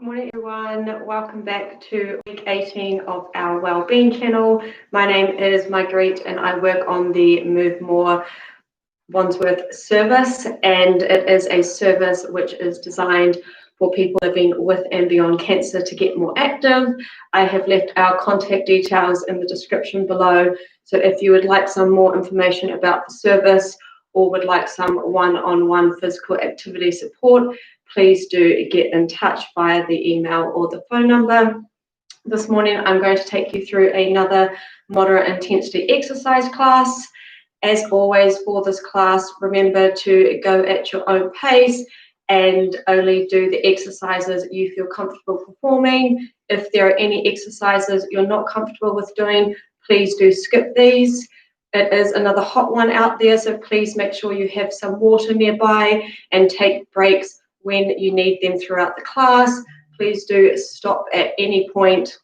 Good morning, everyone. Welcome back to week 18 of our Wellbeing channel. My name is Marguerite and I work on the Move More Wandsworth service, and it is a service which is designed for people living with and beyond cancer to get more active. I have left our contact details in the description below, so if you would like some more information about the service or would like some one-on-one physical activity support, please do get in touch via the email or the phone number. This morning, I'm going to take you through another moderate intensity exercise class. As always for this class, remember to go at your own pace and only do the exercises you feel comfortable performing. If there are any exercises you're not comfortable with doing, please do skip these. It is another hot one out there, so please make sure you have some water nearby and take breaks when you need them throughout the class. Please do stop at any point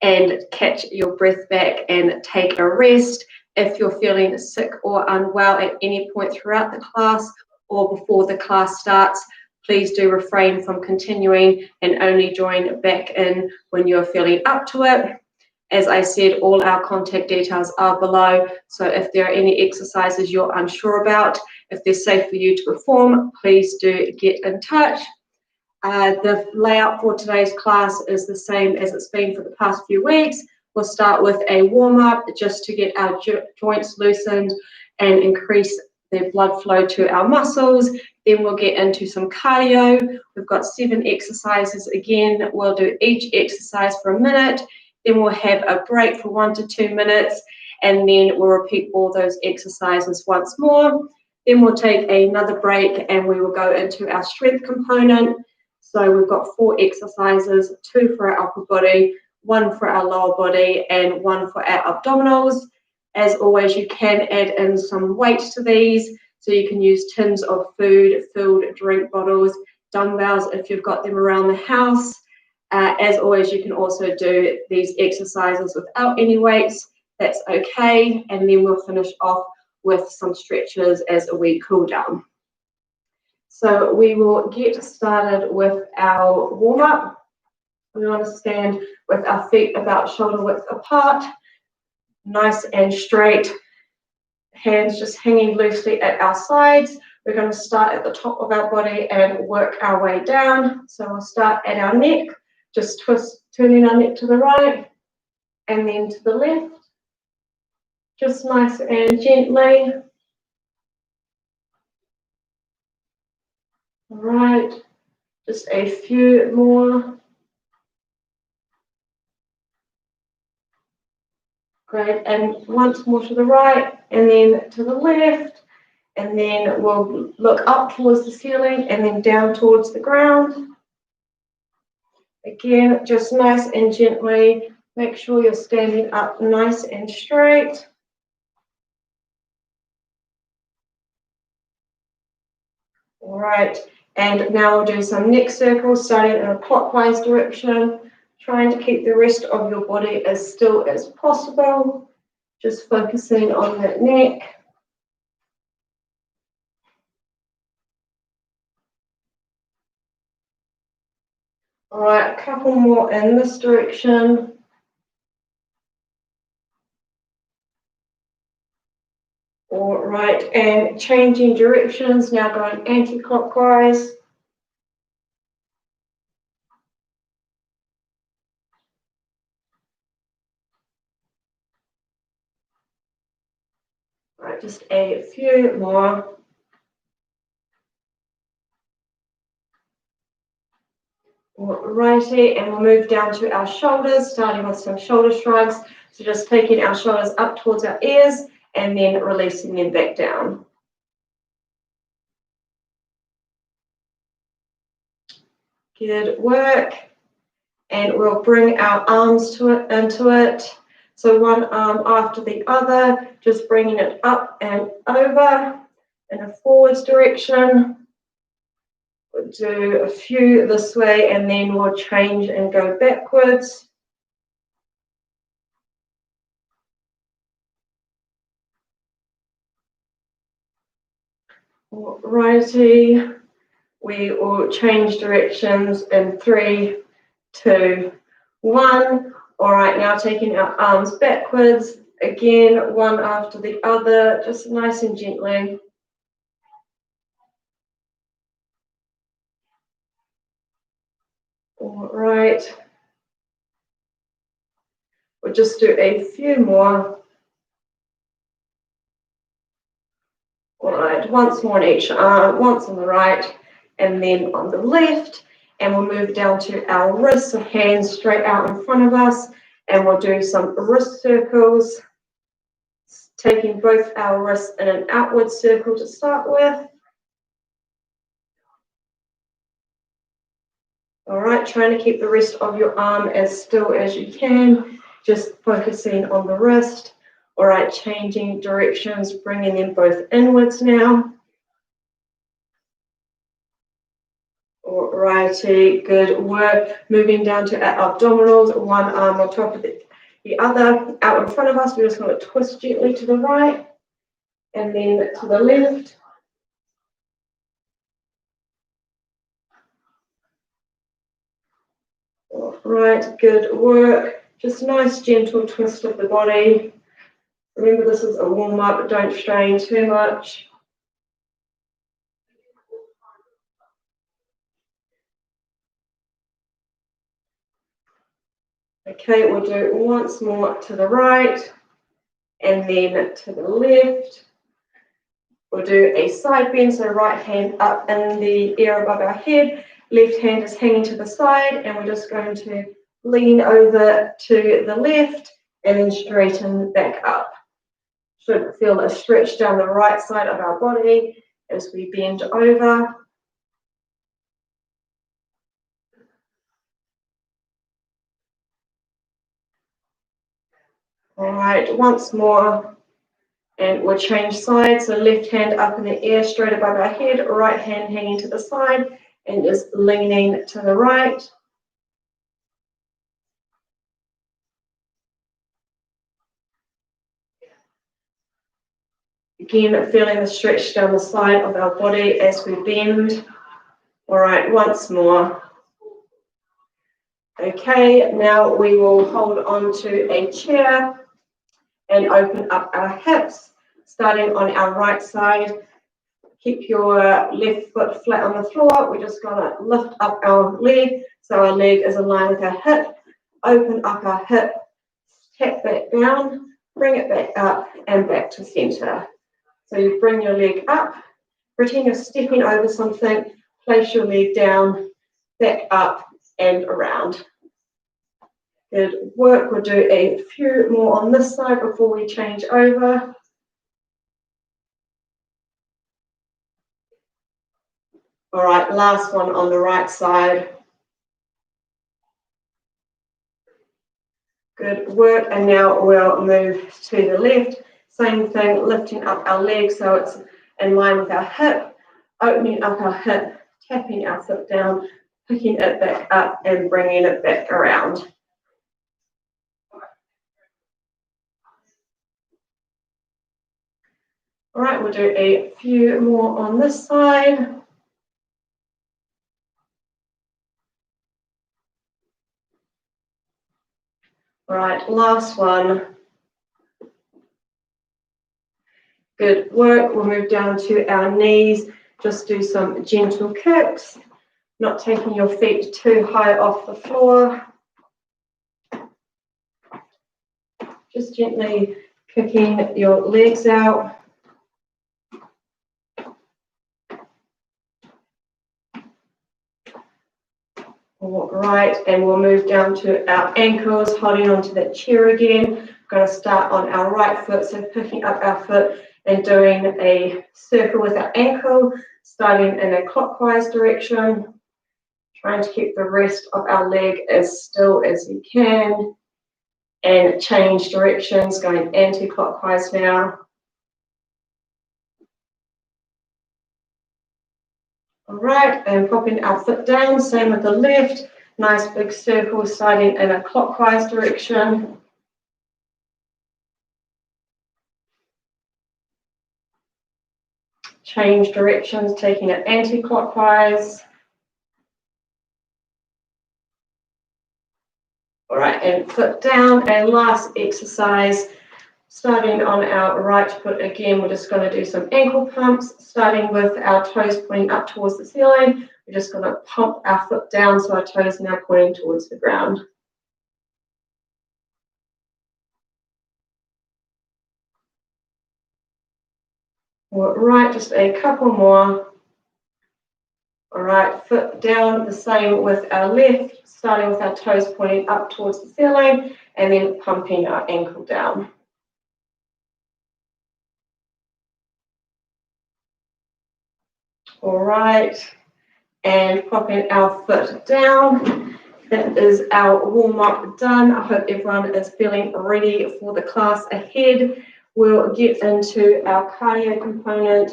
and catch your breath back and take a rest. If you're feeling sick or unwell at any point throughout the class or before the class starts, please do refrain from continuing and only join back in when you're feeling up to it. As I said, all our contact details are below, so if there are any exercises you're unsure about, if they're safe for you to perform, please do get in touch. The layout for today's class is the same as it's been for the past few weeks. We'll start with a warm-up just to get our joints loosened and increase the blood flow to our muscles. Then we'll get into some cardio. We've got 7 exercises again. We'll do each exercise for a minute. Then we'll have a break for 1 to 2 minutes, and then we'll repeat all those exercises once more. Then we'll take another break and we will go into our strength component. So we've got 4 exercises, 2 for our upper body, 1 for our lower body, and 1 for our abdominals. As always, you can add in some weight to these, so you can use tins of food, filled drink bottles, dumbbells if you've got them around the house. As always, you can also do these exercises without any weights. That's okay. And then we'll finish off with some stretches as a wee cool down. So we will get started with our warm-up. We want to stand with our feet about shoulder width apart, nice and straight, hands just hanging loosely at our sides. We're going to start at the top of our body and work our way down. So we'll start at our neck. Just turning our neck to the right and then to the left, just nice and gently. All right, just a few more. Great, and once more to the right and then to the left, and then we'll look up towards the ceiling and then down towards the ground. Again, just nice and gently, make sure you're standing up nice and straight. All right, and now we'll do some neck circles, starting in a clockwise direction, trying to keep the rest of your body as still as possible, just focusing on that neck. All right, a couple more in this direction. All right, and changing directions, now going anti-clockwise. All right, just a few more. Righty, and we'll move down to our shoulders, starting with some shoulder shrugs. So just taking our shoulders up towards our ears and then releasing them back down. Good work. And we'll bring our arms into it. So one arm after the other, just bringing it up and over in a forwards direction. We'll do a few this way and then we'll change and go backwards. Alrighty, We will change directions in 3, 2, 1. All right, now taking our arms backwards, again, one after the other, just nice and gently. All right. We'll just do a few more. All right, once more on each arm, once on the right, and then on the left. And we'll move down to our wrists, so hands straight out in front of us. And we'll do some wrist circles, taking both our wrists in an outward circle to start with. All right, trying to keep the rest of your arm as still as you can, just focusing on the wrist. All right, changing directions, bringing them both inwards now. All righty, good work. Moving down to our abdominals, one arm on top of the other, out in front of us. We're just going to twist gently to the right and then to the left. All right, good work. Just nice, gentle twist of the body. Remember, this is a warm-up, don't strain too much. Okay, we'll do it once more to the right and then to the left. We'll do a side bend, so right hand up in the air above our head, left hand is hanging to the side, and we're just going to lean over to the left and then straighten back up. Should feel a stretch down the right side of our body as we bend over. All right, once more, and we'll change sides. So left hand up in the air, straight above our head, right hand hanging to the side, and just leaning to the right. Again, feeling the stretch down the side of our body as we bend. All right, once more. Okay, now we will hold on to a chair and open up our hips, starting on our right side. Keep your left foot flat on the floor. We're just going to lift up our leg so our leg is aligned with our hip. Open up our hip, tap back down, bring it back up and back to center. So you bring your leg up, pretend you're stepping over something, place your leg down, back up and around. Good work. We'll do a few more on this side before we change over. All right, last one on the right side. Good work. And now we'll move to the left. Same thing, lifting up our leg so it's in line with our hip, opening up our hip, tapping our foot down, picking it back up and bringing it back around. All right, we'll do a few more on this side. All right, last one. Good work. We'll move down to our knees. Just do some gentle kicks, not taking your feet too high off the floor. Just gently kicking your legs out. All right, and we'll move down to our ankles, holding onto that chair again. We're going to start on our right foot, so picking up our foot and doing a circle with our ankle, starting in a clockwise direction, trying to keep the rest of our leg as still as you can, and change directions, going anti-clockwise now. All right, and popping our foot down, same with the left, nice big circle, starting in a clockwise direction. change directions, taking it anti-clockwise. All right, and foot down. And last exercise, starting on our right foot again, we're just going to do some ankle pumps, starting with our toes pointing up towards the ceiling. We're just going to pump our foot down so our toes are now pointing towards the ground. All right, just a couple more. All right, foot down, the same with our left, starting with our toes pointing up towards the ceiling and then pumping our ankle down. All right, and popping our foot down. That is our warm-up done. I hope everyone is feeling ready for the class ahead. We'll get into our cardio component.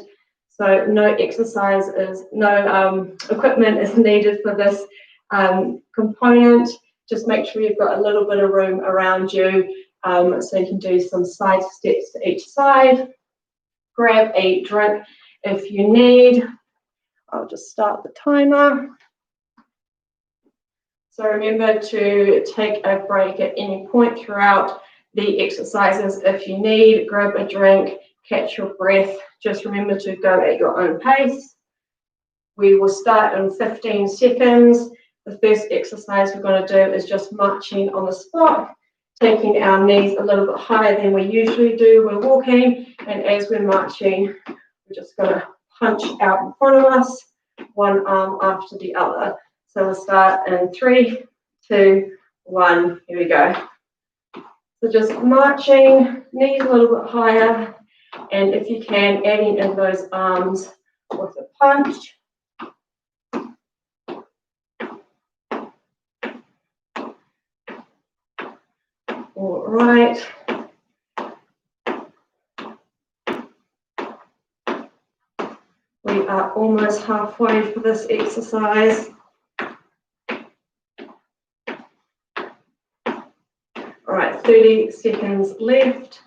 So no exercises, no equipment is needed for this component. Just make sure you've got a little bit of room around you so you can do some side steps to each side. Grab a drink if you need. I'll just start the timer. So remember to take a break at any point throughout the exercises if you need. Grab a drink, catch your breath. Just remember to go at your own pace. We will start in 15 seconds. The first exercise we're going to do is just marching on the spot, taking our knees a little bit higher than we usually do when walking. And as we're marching, we're just going to punch out in front of us, one arm after the other. So we'll start in 3, 2, 1. Here we go. So just marching, knees a little bit higher, and if you can, adding in those arms with a punch. All right. We are almost halfway for this exercise. All right, 30 seconds left.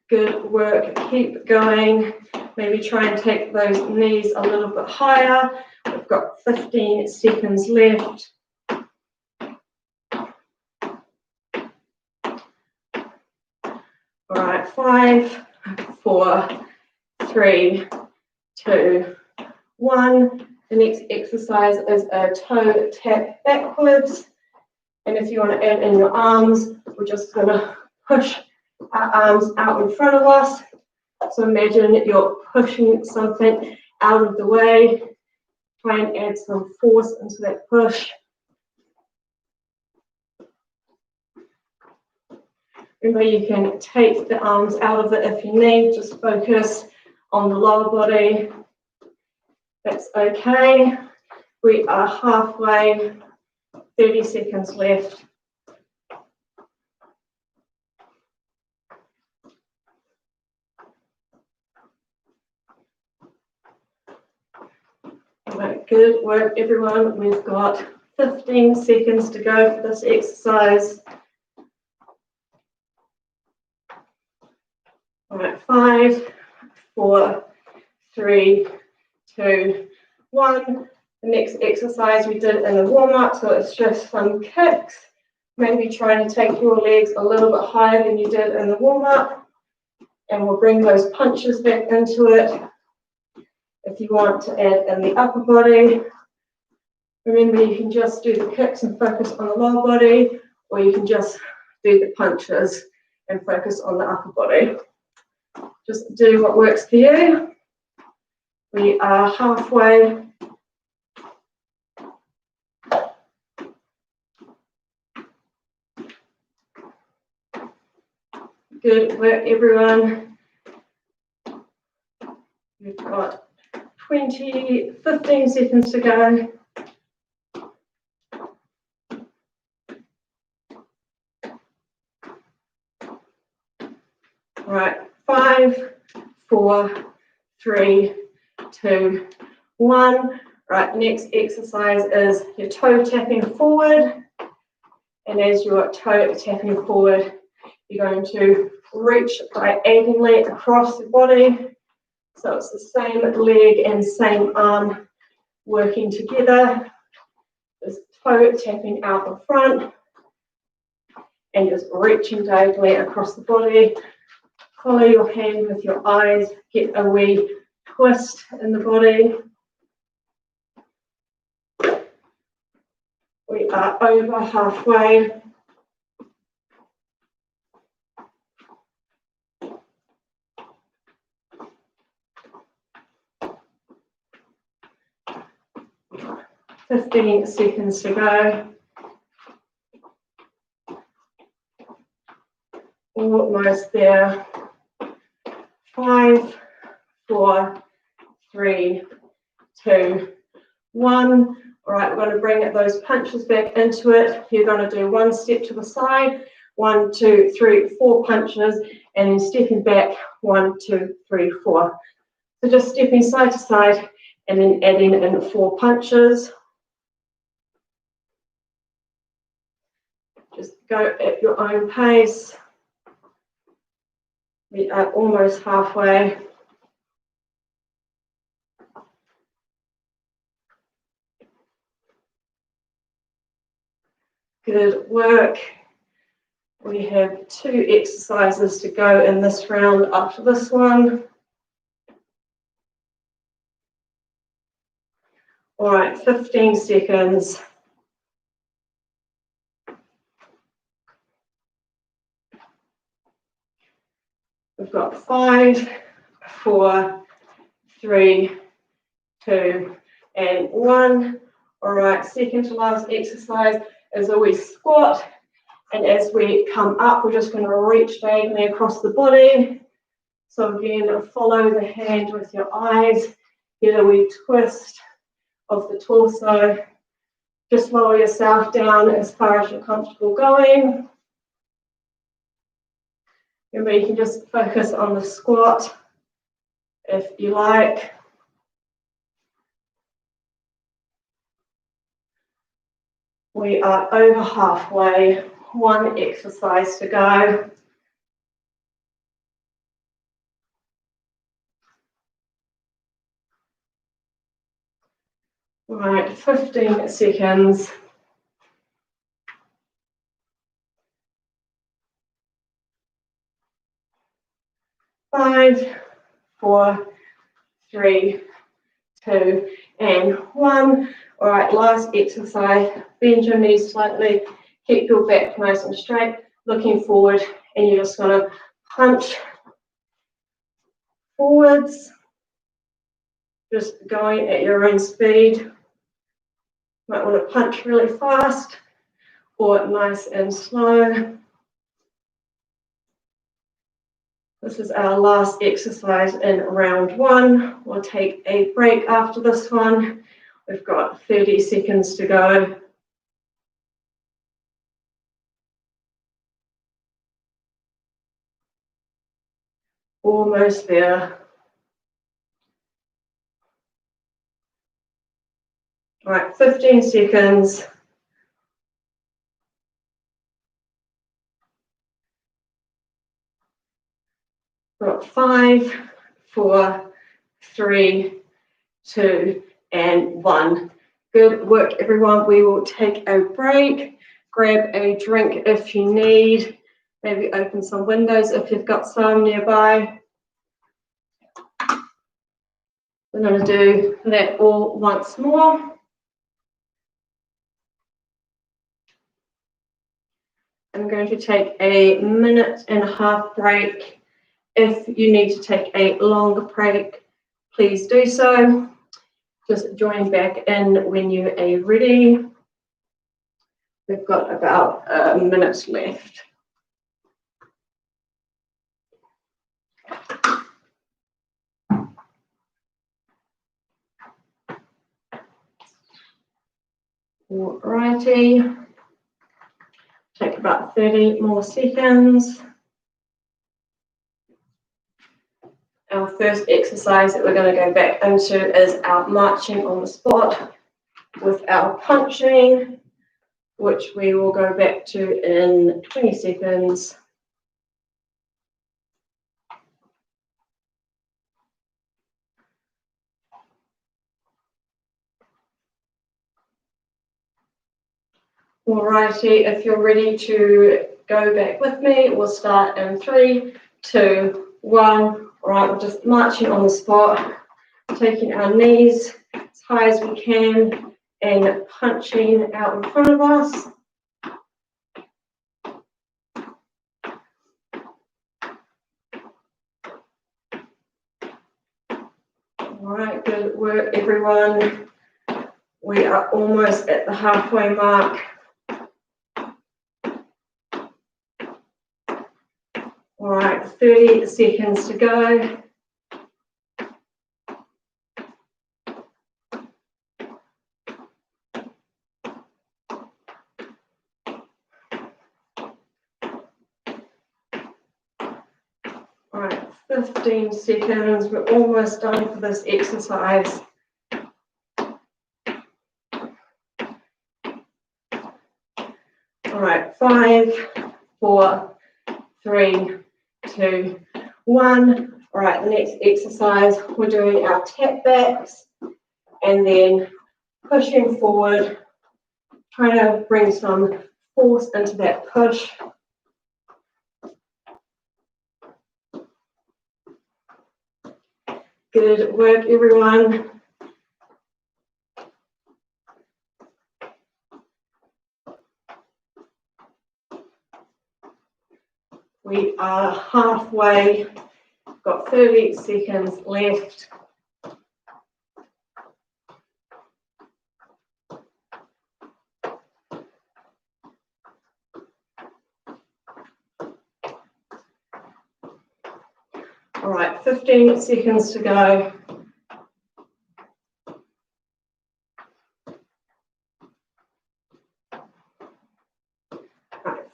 Good work, keep going. Maybe try and take those knees a little bit higher. We've got 15 seconds left. All right, 5, 4, 3, 2, 1. The next exercise is a toe tap backwards. And if you want to add in your arms, we're just going to push our arms out in front of us. So imagine that you're pushing something out of the way. Try and add some force into that push. Remember, you can take the arms out of it if you need. Just focus on the lower body. That's okay. We are halfway, 30 seconds left. All right, good work, everyone. We've got 15 seconds to go for this exercise. All right, 5, 4, 3, 2, 1. The next exercise we did in the warm-up, so it's just some kicks. Maybe trying to take your legs a little bit higher than you did in the warm-up. And we'll bring those punches back into it. If you want to add in the upper body, remember you can just do the kicks and focus on the lower body, or you can just do the punches and focus on the upper body. Just do what works for you. We are halfway. Good work, everyone. We've got 15 seconds to go. All right, 5, 4, 3, 2, 1. Right, next exercise is your toe tapping forward. And as you're toe tapping forward, You're going to reach diagonally across the body. So it's the same leg and same arm working together. This toe tapping out the front and just reaching diagonally across the body. Follow your hand with your eyes, get a wee twist in the body. We are over halfway. "15 seconds to go." Almost there. 5, 4, 3, 2, 1. All right, we're going to bring those punches back into it. You're going to do one step to the side, 1, 2, 3, 4 punches, and then stepping back, 1, 2, 3, 4. So just stepping side to side and then adding in 4 punches. Just go at your own pace. We are almost halfway. Good work. We have 2 exercises to go in this round after this one. All right, 15 seconds. We've got 5, 4, 3, 2, and 1. All right, second to last exercise is a wee squat. And as we come up, we're just going to reach diagonally across the body. So again, follow the hand with your eyes. Get a wee twist of the torso. Just lower yourself down as far as you're comfortable going. Remember, you can just focus on the squat if you like. We are over halfway. 1 exercise to go. Right, 15 seconds. 5, 4, 3, 2, and 1. All right, last exercise. Bend your knees slightly. Keep your back nice and straight, looking forward, and you're just going to punch forwards, just going at your own speed. Might want to punch really fast or nice and slow. This is our last exercise in round 1. We'll take a break after this one. We've got 30 seconds to go. Almost there. All right, 15 seconds. Got 5, 4, 3, 2, and 1. Good work, everyone. We will take a break. Grab a drink if you need. Maybe open some windows if you've got some nearby. We're going to do that all once more. I'm going to take a 1.5 minute break. If you need to take a longer break, please do so. Just join back in when you are ready. We've got about a minute left. Alrighty. Take about 30 more seconds. Our first exercise that we're going to go back into is our marching on the spot with our punching, which we will go back to in 20 seconds. Alrighty, if you're ready to go back with me, we'll start in 3, 2, 1. Alright, we're just marching on the spot, taking our knees as high as we can and punching out in front of us. Alright, good work everyone. We are almost at the halfway mark. Alright, 30 seconds to go. Alright, 15 seconds. We're almost done for this exercise. Alright, 5, 4, 3, 2, 1. Alright, the next exercise, we're doing our tap backs and then pushing forward, trying to bring some force into that push. Good work, everyone. We are halfway, got 30 seconds left. All right, 15 seconds to go.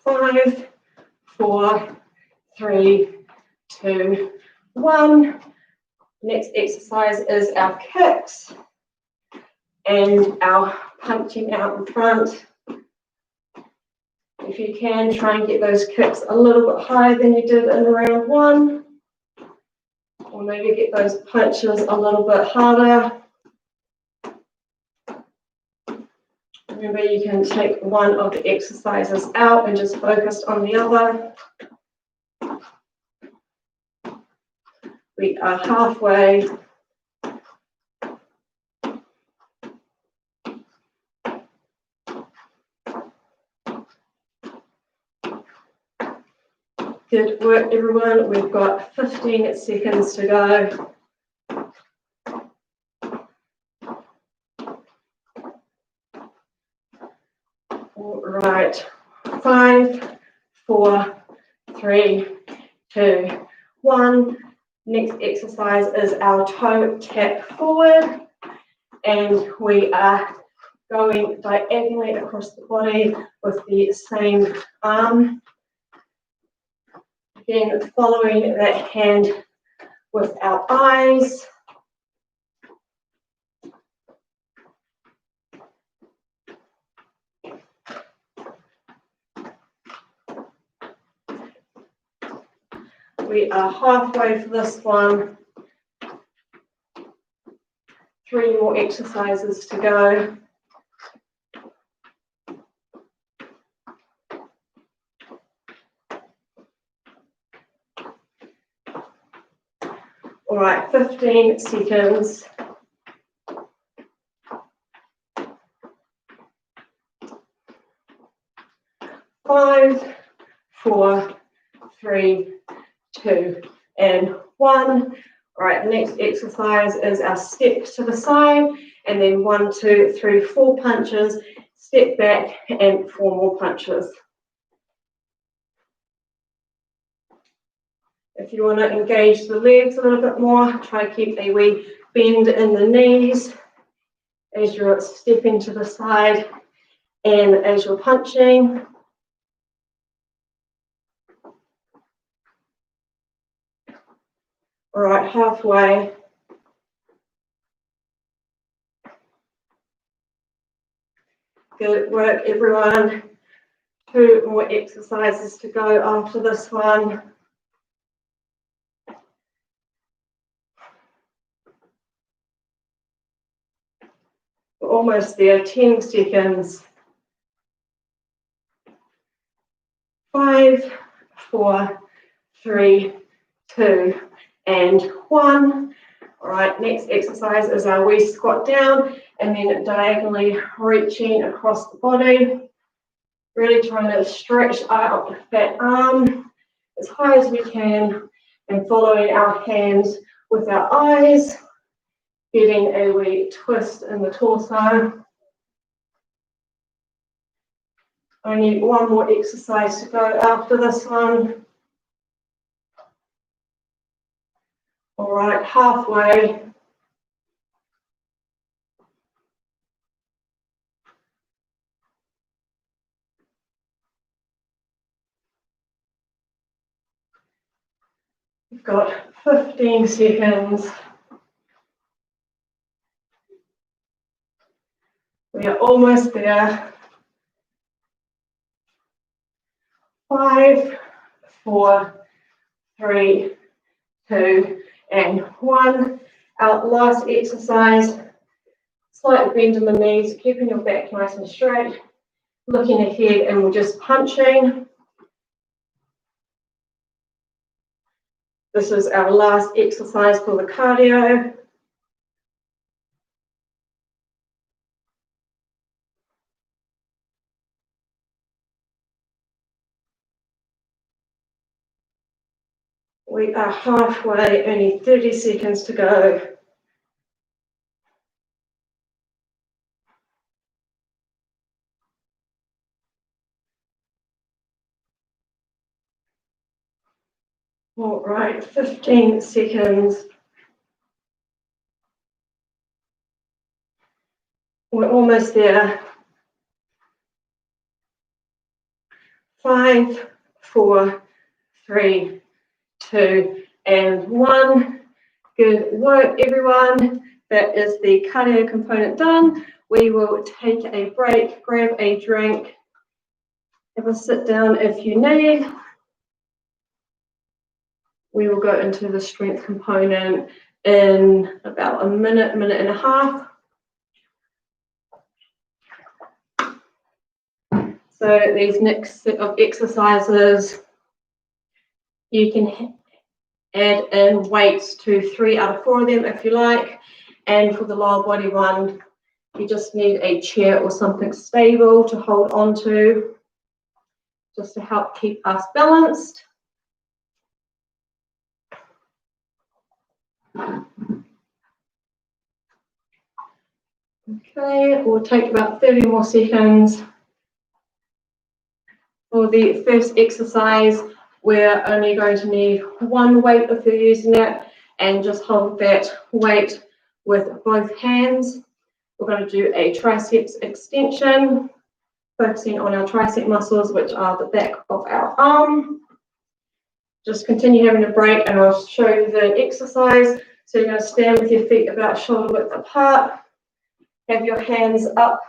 All right, 5, 4, 3, 2, 1. Next exercise is our kicks and our punching out in front. If you can, try and get those kicks a little bit higher than you did in round 1. Or maybe get those punches a little bit harder. Remember, you can take one of the exercises out and just focus on the other. We are halfway. Good work, everyone. We've got 15 seconds to go. All right, 5, 4, 3, 2, 1. Next exercise is our toe tap forward, and we are going diagonally across the body with the same arm. Again, following that hand with our eyes. We are halfway for this one. 3 more exercises to go. All right, 15 seconds. Five, 4, 3, 2, and 1. All right, the next exercise is our step to the side, and then 1, 2, 3, 4 punches, step back, and 4 more punches. If you want to engage the legs a little bit more, try to keep a wee bend in the knees as you're stepping to the side and as you're punching. All right, halfway. Good work, everyone. 2 more exercises to go after this one. We're almost there, 10 seconds. 5, 4, 3, 2, and 1. All right, next exercise is our wee squat down and then diagonally reaching across the body. Really trying to stretch out that arm as high as we can and following our hands with our eyes, getting a wee twist in the torso. Only one more exercise to go after this one. All right, halfway. We've got 15 seconds. We are almost there. 5, 4, 3, 2, and 1. Our last exercise, slight bend in the knees, keeping your back nice and straight, looking ahead, and we're just punching. This is our last exercise for the cardio. We are halfway, only 30 seconds to go. All right, 15 seconds. We're almost there. 5, 4, 3, 2, and 1. Good work, everyone. That is the cardio component done. We will take a break, grab a drink, have a sit down if you need. We will go into the strength component in about a minute, minute and a half. So these next set of exercises, you can add in weights to 3 out of 4 of them if you like. And for the lower body one, you just need a chair or something stable to hold on to, just to help keep us balanced. Okay, we'll take about 30 more seconds. For the first exercise, we're only going to need one weight if you're using it, and just hold that weight with both hands. We're going to do a triceps extension, focusing on our tricep muscles, which are the back of our arm. Just continue having a break and I'll show you the exercise. So you're going to stand with your feet about shoulder width apart. Have your hands up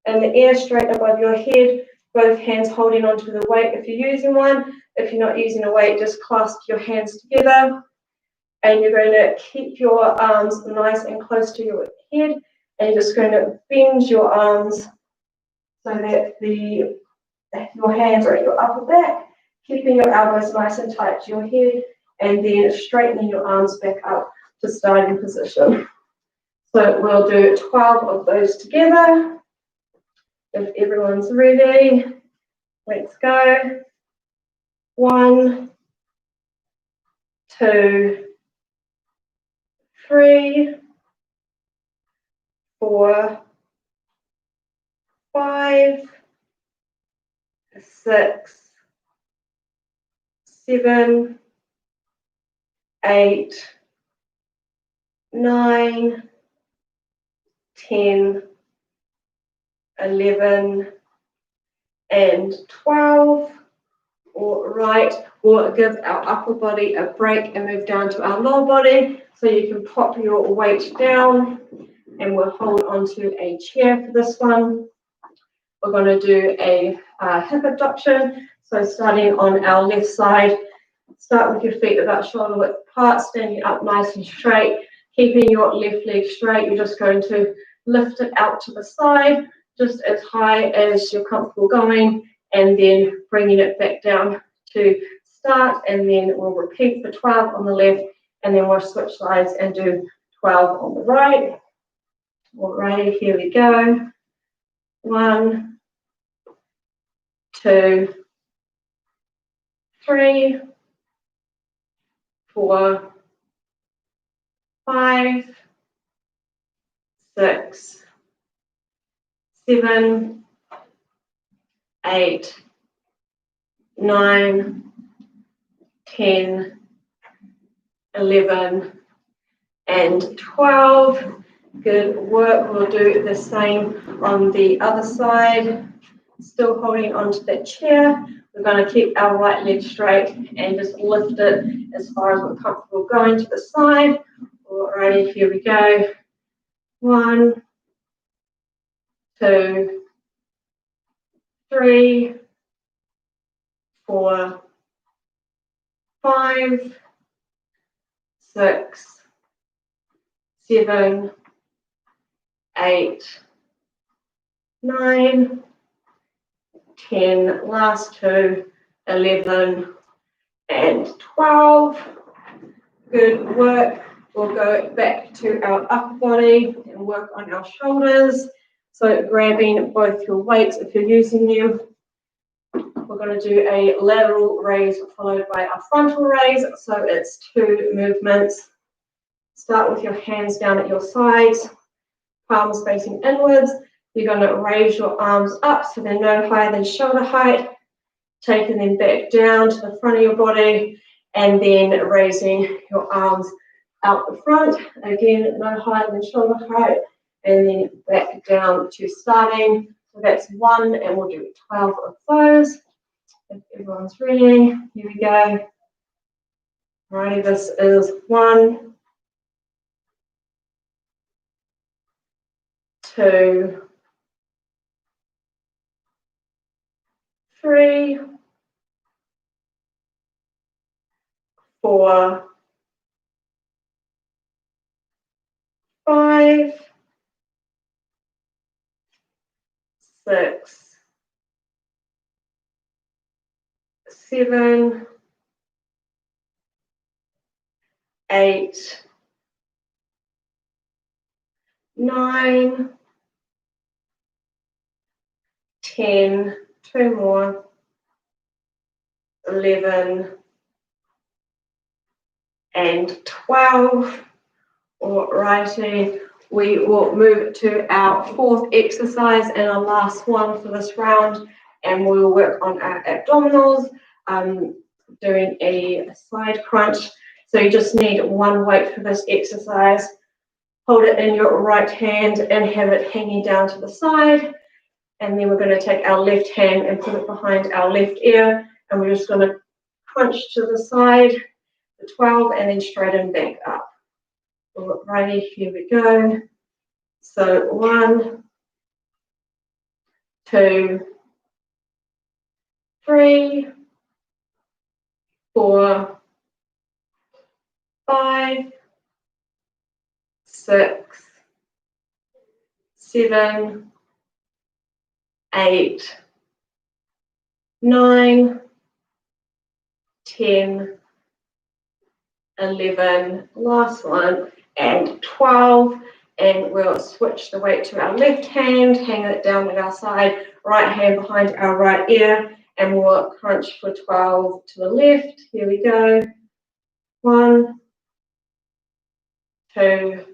in the air straight above your head, both hands holding onto the weight if you're using one. If you're not using a weight, just clasp your hands together. And you're going to keep your arms nice and close to your head. And you're just going to bend your arms so that your hands are at your upper back, keeping your elbows nice and tight to your head, and then straightening your arms back up to starting position. So we'll do 12 of those together. If everyone's ready, let's go. 1, 2, 3, 4, 5, 6, 7, 8, 9, 10, 11, and 12. All right, we'll give our upper body a break and move down to our lower body. So you can pop your weight down and we'll hold onto a chair for this one. We're going to do a hip abduction. So starting on our left side, start with your feet about shoulder width apart, standing up nice and straight, keeping your left leg straight. You're just going to lift it out to the side, just as high as you're comfortable going, and then bringing it back down to start, and then we'll repeat for 12 on the left, and then we'll switch sides and do 12 on the right. Alrighty, here we go. 1, 2, 3, 4, 5, 6, 7, 8, 9, 10, 11, and 12. Good work. We'll do the same on the other side. Still holding onto that chair. We're going to keep our right leg straight and just lift it as far as we're comfortable going to the side. Alrighty, here we go. 1, 2, 3, 4, 5, 6, 7, 8, 9, 10, last 2, 11, and 12. Good work. We'll go back to our upper body and work on our shoulders. So grabbing both your weights if you're using them. We're going to do a lateral raise followed by a frontal raise. So it's 2 movements. Start with your hands down at your sides, palms facing inwards. You're going to raise your arms up so they're no higher than shoulder height, taking them back down to the front of your body, and then raising your arms out the front. Again, no higher than shoulder height, and then back down to starting. So that's 1, and we'll do 12 of those. If everyone's ready, here we go. Alrighty, this is 1, 2, 3, 4, 5, 6, 7, 8, 9, 10, 2 more, 11, and 12. Alrighty, we will move to our 4th exercise and our last one for this round, and we'll work on our abdominals, doing a side crunch. So you just need 1 weight for this exercise. Hold it in your right hand and have it hanging down to the side. And then we're going to take our left hand and put it behind our left ear, and we're just going to crunch to the side, the 12, and then straighten back up. Alrighty, here we go. So 1, 2, 3, 4, 5, 6, 7, 8, 9, 10, 11, last one, and 12. And we'll switch the weight to our left hand, hang it down at our side, right hand behind our right ear, and we'll crunch for 12 to the left. Here we go. 1, 2,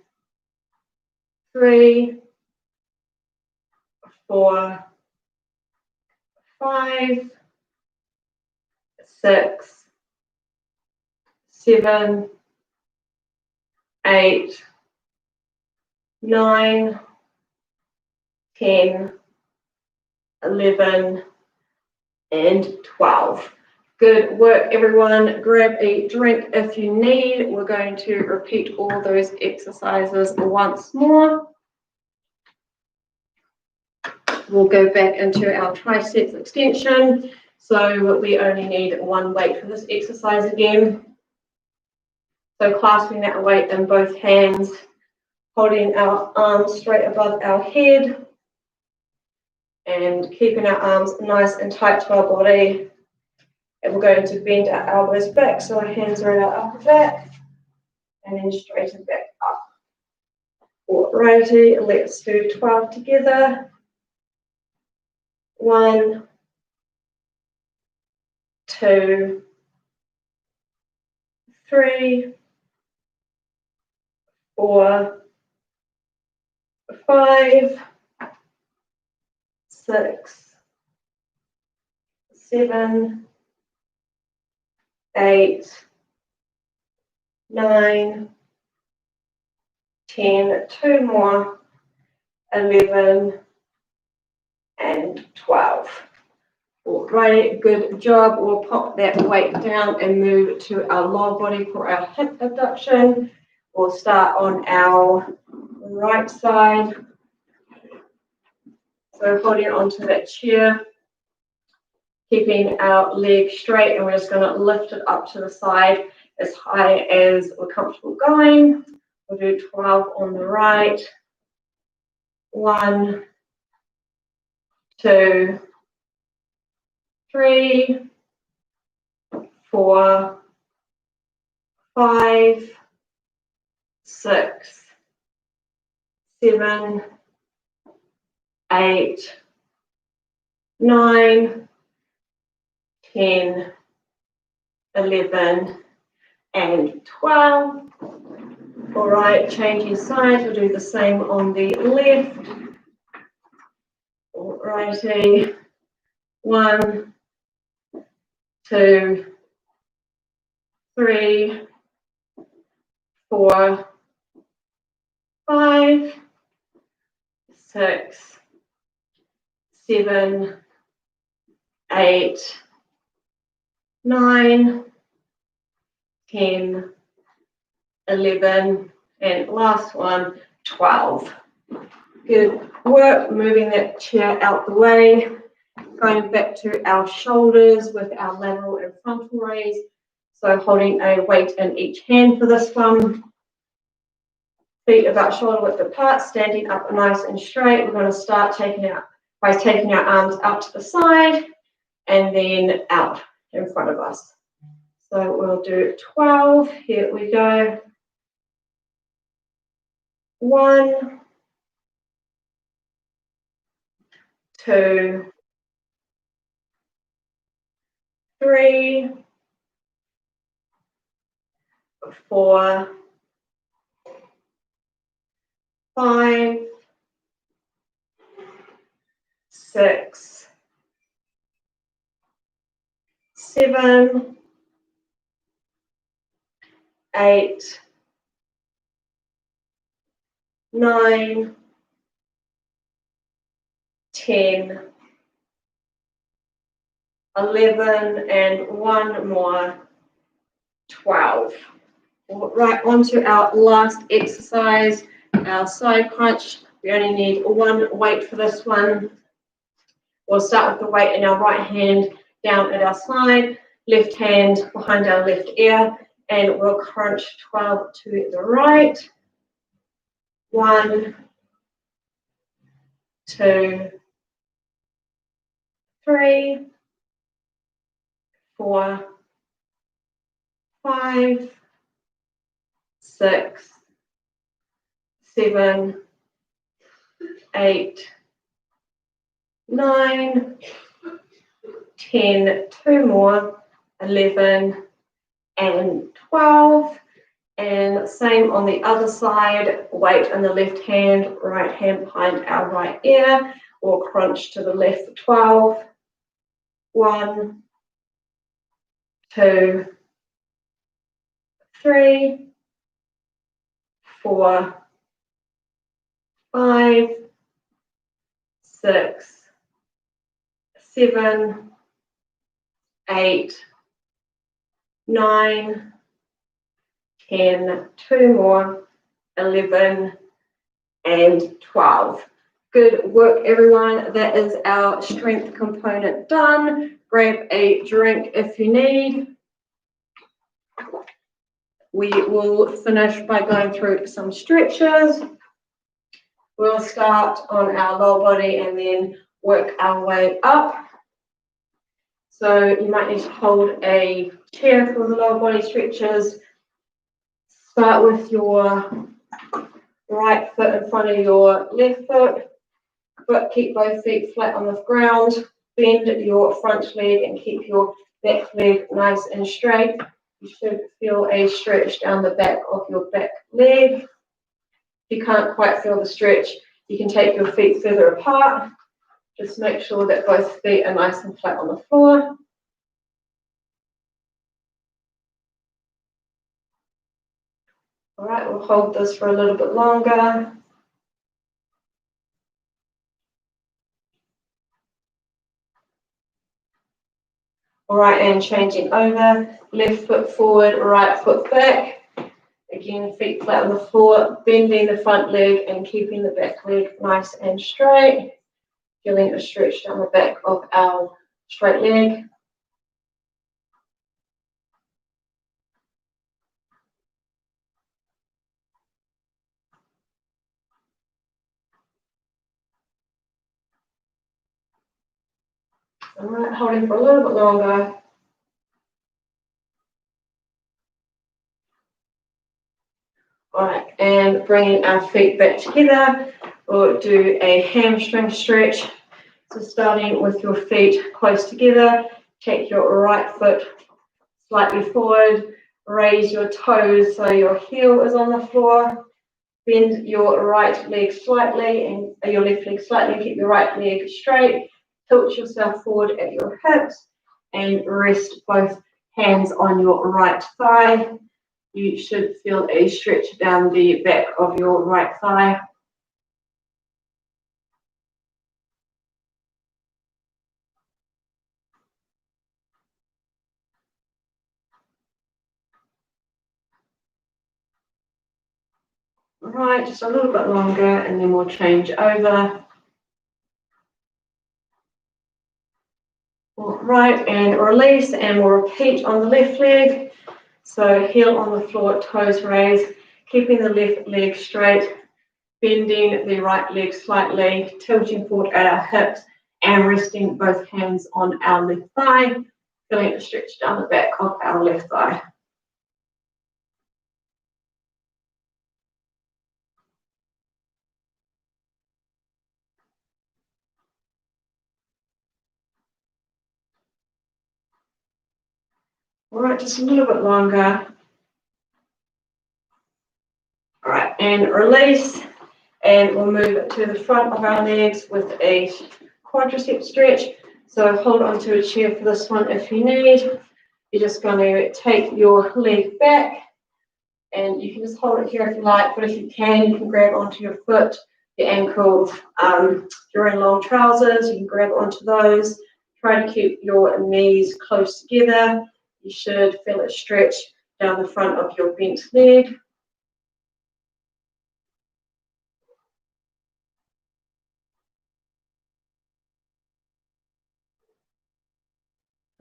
3, 4, 5, 6, 7, 8, 9, 10, 11, and 12. Good work, everyone. Grab a drink if you need. We're going to repeat all those exercises once more. We'll go back into our triceps extension. So we only need 1 weight for this exercise again. So clasping that weight in both hands, holding our arms straight above our head. and keeping our arms nice and tight to our body. And we're going to bend our elbows back so our hands are at our upper back, and then straighten back up. Alrighty, let's do 12 together. 1, 2, 3, 4, 5, 6, 7, 8, 9, 10, 2 more, 11, and 12. Alright, good job. We'll pop that weight down and move to our lower body for our hip abduction. We'll start on our right side. So holding onto that chair, keeping our leg straight, and we're just going to lift it up to the side as high as we're comfortable going. We'll do 12 on the right. 1, 2, 3, 4, 5, 6, 7, 8, 9, 10, 11, and 12. All right, changing sides. We'll do the same on the left. All righty. 1, 2, 3, 4, 5, 6, 7, 8, 9, 10, 11, and last one, 12. Good work. Moving that chair out the way. Going back to our shoulders with our lateral and frontal raise. So holding a weight in each hand for this one. Feet about shoulder width apart, standing up nice and straight. We're going to start taking our arms out to the side and then out in front of us. So we'll do 12. Here we go. 1, 2, 3, 4, 5, 6, 7, 8, 9, 10, 11, and one more, 12. Right, onto our last exercise, our side crunch. We only need one weight for this one. We'll start with the weight in our right hand down at our side, left hand behind our left ear, and we'll crunch 12 to the right. 1, 2, 3, 4, 5, 6, 7, 8, 9, 10, 2 more, 11, and 12. And same on the other side, weight on the left hand, right hand behind our right ear, or crunch to the left for 12. 1, 2, 3, 4, 5, 6, 7, 8, 9, 10, 2 more, 11, and 12. Good work, everyone. That is our strength component done. Grab a drink if you need. We will finish by going through some stretches. We'll start on our lower body and then work our way up. So you might need to hold a chair for the lower body stretches. Start with your right foot in front of your left foot, but keep both feet flat on the ground. Bend your front leg and keep your back leg nice and straight. You should feel a stretch down the back of your back leg. If you can't quite feel the stretch, you can take your feet further apart. Just make sure that both feet are nice and flat on the floor. All right, we'll hold this for a little bit longer. All right, and changing over, left foot forward, right foot back. Again, feet flat on the floor, bending the front leg and keeping the back leg nice and straight. Feeling a stretch down the back of our straight leg. All right, holding for a little bit longer. All right, and bringing our feet back together, we'll do a hamstring stretch. So starting with your feet close together, take your right foot slightly forward, raise your toes so your heel is on the floor, bend your right leg slightly and your left leg slightly, keep your right leg straight, tilt yourself forward at your hips and rest both hands on your right thigh. You should feel a stretch down the back of your right thigh. All right, just a little bit longer and then we'll change over. All right, and release, and we'll repeat on the left leg. So heel on the floor, toes raised, keeping the left leg straight, bending the right leg slightly, tilting forward at our hips, and resting both hands on our left thigh, feeling a stretch down the back of our left thigh. All right, just a little bit longer. All right, and release, and we'll move to the front of our legs with a quadricep stretch. So hold onto a chair for this one if you need. You're just going to take your leg back, and you can just hold it here if you like, but if you can grab onto your foot, your ankle. If you're in long trousers, you can grab onto those. Try to keep your knees close together. You should feel it stretch down the front of your bent leg.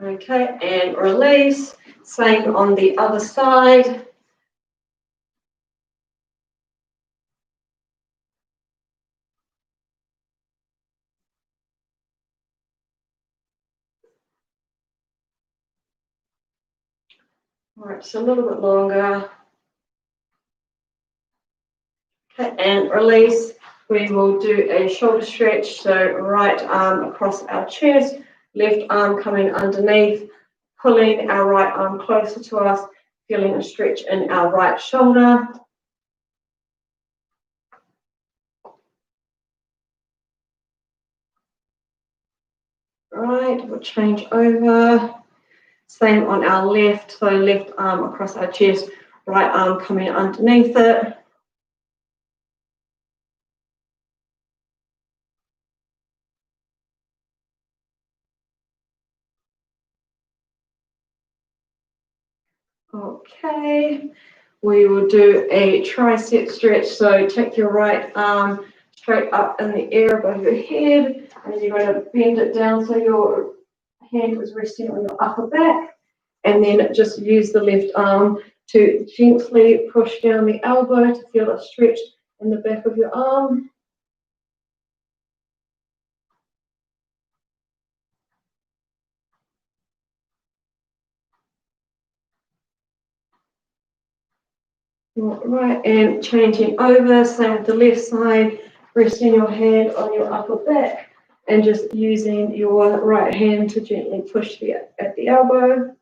Okay, and release. Same on the other side. All right, just a little bit longer. Okay, and release. We will do a shoulder stretch. So right arm across our chest, left arm coming underneath, pulling our right arm closer to us, feeling a stretch in our right shoulder. Right, we'll change over. Same on our left, so left arm across our chest, right arm coming underneath it. Okay, we will do a tricep stretch. So take your right arm straight up in the air above your head, and you're going to bend it down so your hand is resting on your upper back, and then just use the left arm to gently push down the elbow to feel a stretch in the back of your arm. Right, and changing over, same with the left side, resting your hand on your upper back and just using your right hand to gently push at the elbow.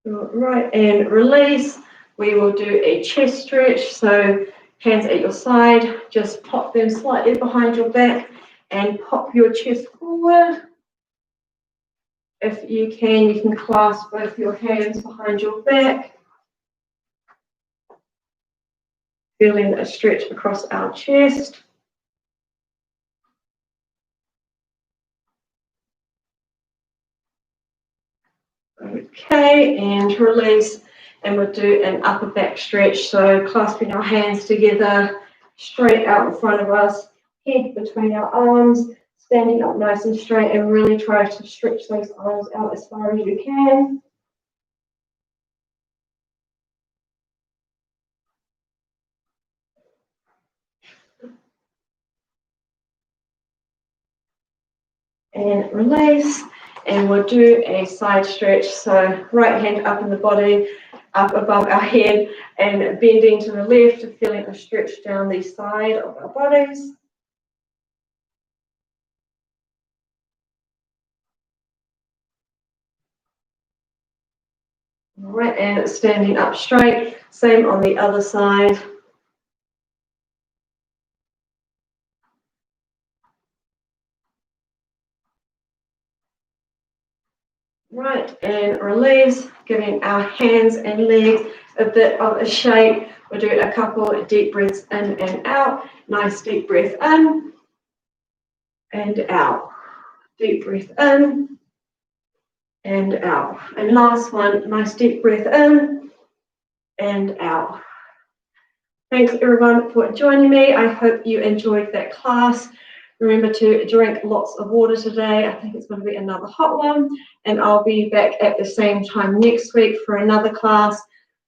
Right, and release. We will do a chest stretch, so hands at your side, just pop them slightly behind your back and pop your chest forward. If you can clasp both your hands behind your back, feeling a stretch across our chest. Okay, and release, and we'll do an upper back stretch, so clasping our hands together, straight out in front of us, head between our arms, standing up nice and straight, and really try to stretch those arms out as far as you can. And release, and we'll do a side stretch, so right hand up in the body, up above our head, and bending to the left, feeling a stretch down the side of our bodies. All right, and standing up straight, same on the other side. Right, and release, giving our hands and legs a bit of a shake. We'll do a couple of deep breaths in and out. Nice deep breath in and out. Deep breath in and out. And last one, nice deep breath in and out. Thanks everyone for joining me. I hope you enjoyed that class. Remember to drink lots of water today. I think it's going to be another hot one. And I'll be back at the same time next week for another class.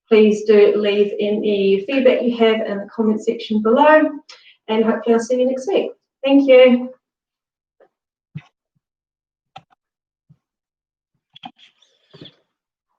Please do leave any feedback you have in the comment section below. And hopefully I'll see you next week. Thank you.